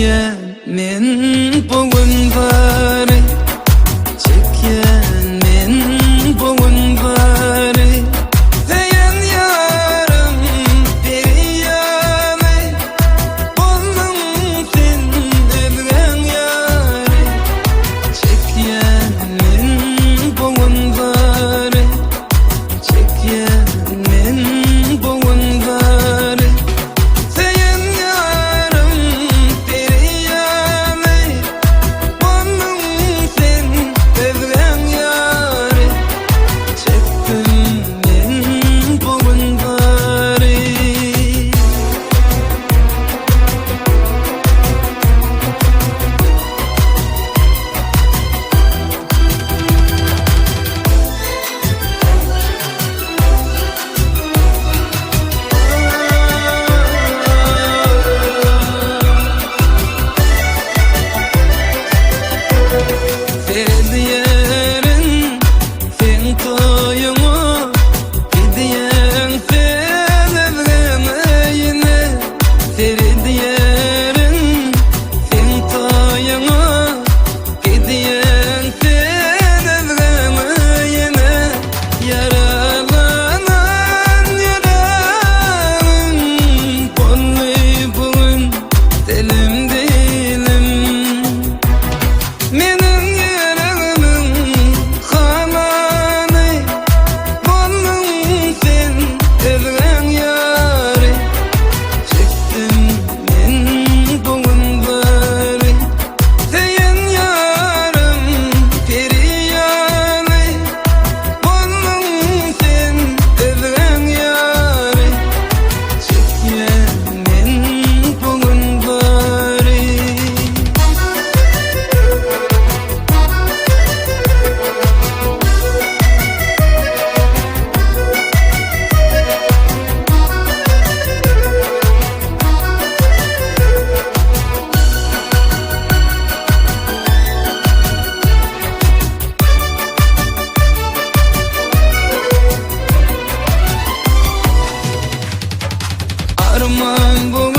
çekyen men bugün bari, çekyen men bugün bari. Seyen yarım periyane, boldum sen özgen yare. Çekyen men bugün bari, çekyen men bugün bari. Seyen yarım periyane, boldum sen özgen yare. Çektim men bugün bari. Sevdiyerin sen toyumu, gidiyen sen özlemeyine. Sevdiyerin sen toyumu, gidiyen sen özlemeyine. Yaralanan yarağın, kollu bugün dilim dilim. Menin yüreğimin kananı, boldum sen özgen yare. Çektim men bugün bari. Seyen yarım periyane, boldum sen özgen yare. Çekyen men bugün bari. Arman bu